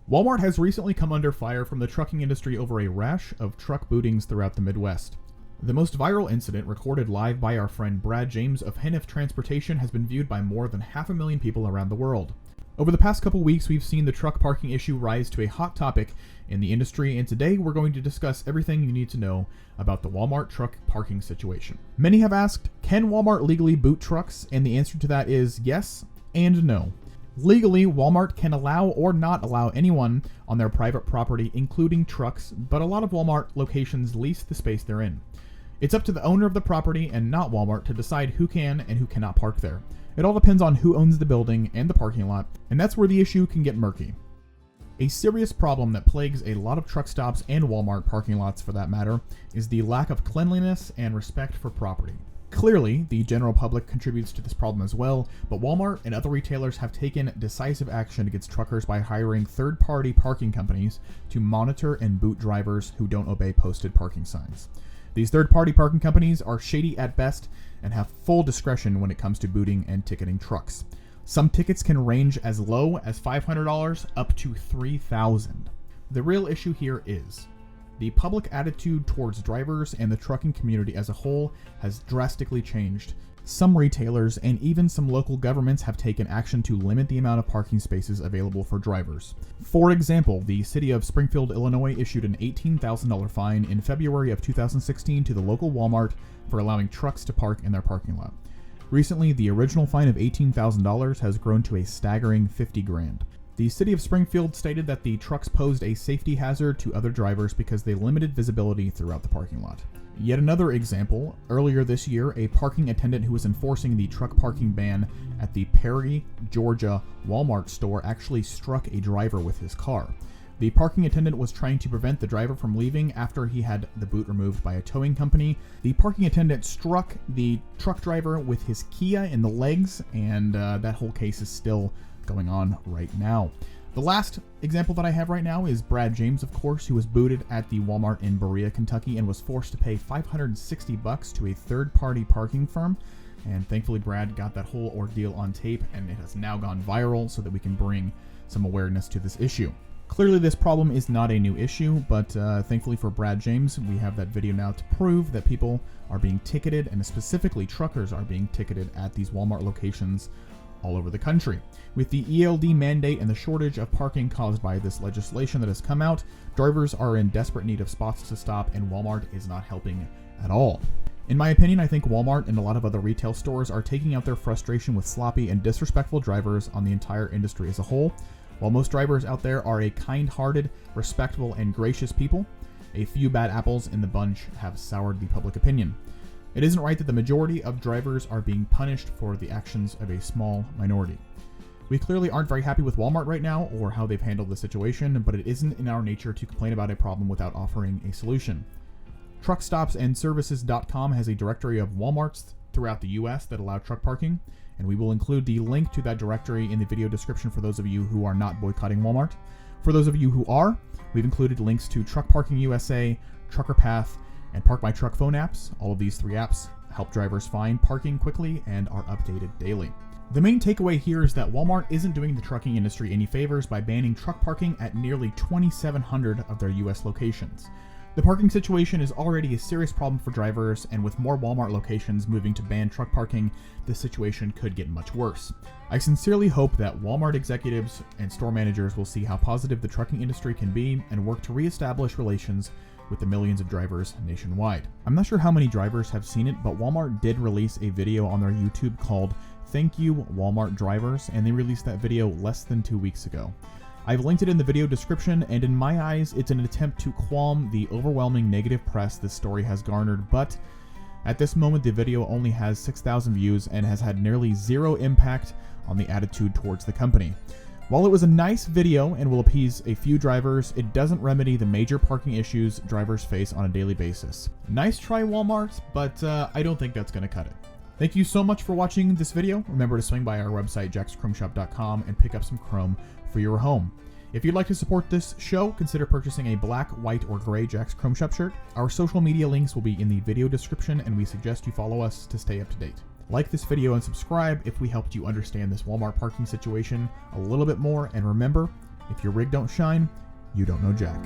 Walmart has recently come under fire from the trucking industry over a rash of truck bootings throughout the Midwest. The most viral incident, recorded live by our friend Brad James of Hammett Transportation, has been viewed by more than 500,000 people around the world. Over the past couple weeks, we've seen the truck parking issue rise to a hot topic in the industry, and today we're going to discuss everything you need to know about the Walmart truck parking situation. Many have asked, can Walmart legally boot trucks? And the answer to that is yes and no. Legally, Walmart can allow or not allow anyone on their private property, including trucks, but a lot of Walmart locations lease the space they're in. It's up to the owner of the property and not Walmart to decide who can and who cannot park there. It all depends on who owns the building and the parking lot, and that's where the issue can get murky. A serious problem that plagues a lot of truck stops and Walmart parking lots, for that matter, is the lack of cleanliness and respect for property. Clearly, the general public contributes to this problem as well, but Walmart and other retailers have taken decisive action against truckers by hiring third-party parking companies to monitor and boot drivers who don't obey posted parking signs. These third-party parking companies are shady at best and have full discretion when it comes to booting and ticketing trucks. Some tickets can range as low as $500 up to $3,000. The real issue here is the public attitude towards drivers and the trucking community as a whole has drastically changed. Some retailers and even some local governments have taken action to limit the amount of parking spaces available for drivers. For example, the city of Springfield, Illinois issued an $18,000 fine in February of 2016 to the local Walmart for allowing trucks to park in their parking lot. Recently, the original fine of $18,000 has grown to a staggering $50,000. The city of Springfield stated that the trucks posed a safety hazard to other drivers because they limited visibility throughout the parking lot. Yet another example, earlier this year, a parking attendant who was enforcing the truck parking ban at the Perry, Georgia Walmart store actually struck a driver with his car. The parking attendant was trying to prevent the driver from leaving after he had the boot removed by a towing company. The parking attendant struck the truck driver with his Kia in the legs, and that whole case is still going on right now. The last example that I have right now is Brad James, of course, who was booted at the Walmart in Berea, Kentucky, and was forced to pay $560 to a third-party parking firm. And thankfully, Brad got that whole ordeal on tape, and it has now gone viral so that we can bring some awareness to this issue. Clearly, this problem is not a new issue, but thankfully for Brad James, we have that video now to prove that people are being ticketed, and specifically truckers are being ticketed at these Walmart locations all over the country. With the ELD mandate and the shortage of parking caused by this legislation that has come out, drivers are in desperate need of spots to stop, and Walmart is not helping at all. In my opinion, I think Walmart and a lot of other retail stores are taking out their frustration with sloppy and disrespectful drivers on the entire industry as a whole. While most drivers out there are a kind-hearted, respectful, and gracious people, a few bad apples in the bunch have soured the public opinion. It isn't right that the majority of drivers are being punished for the actions of a small minority. We clearly aren't very happy with Walmart right now or how they've handled the situation, but it isn't in our nature to complain about a problem without offering a solution. TruckStopsAndServices.com has a directory of Walmarts throughout the US that allow truck parking, and we will include the link to that directory in the video description for those of you who are not boycotting Walmart. For those of you who are, we've included links to Truck Parking USA, Trucker Path, and Park My Truck phone apps. All of these 3 apps help drivers find parking quickly and are updated daily. The main takeaway here is that Walmart isn't doing the trucking industry any favors by banning truck parking at nearly 2,700 of their US locations. The parking situation is already a serious problem for drivers, and with more Walmart locations moving to ban truck parking, the situation could get much worse. I sincerely hope that Walmart executives and store managers will see how positive the trucking industry can be and work to reestablish relations with the millions of drivers nationwide. I'm not sure how many drivers have seen it, but Walmart did release a video on their YouTube called "Thank You Walmart Drivers," and they released that video less than 2 weeks ago. I've linked it in the video description, and in my eyes, it's an attempt to calm the overwhelming negative press this story has garnered, but at this moment, the video only has 6,000 views and has had nearly zero impact on the attitude towards the company. While it was a nice video and will appease a few drivers, it doesn't remedy the major parking issues drivers face on a daily basis. Nice try, Walmart, but I don't think that's going to cut it. Thank you so much for watching this video. Remember to swing by our website, jackschromeshop.com, and pick up some chrome for your home. If you'd like to support this show, consider purchasing a black, white, or gray Jack's Chrome Shop shirt. Our social media links will be in the video description, and we suggest you follow us to stay up to date. Like this video and subscribe if we helped you understand this Walmart parking situation a little bit more, and remember, If your rig don't shine, you don't know jack.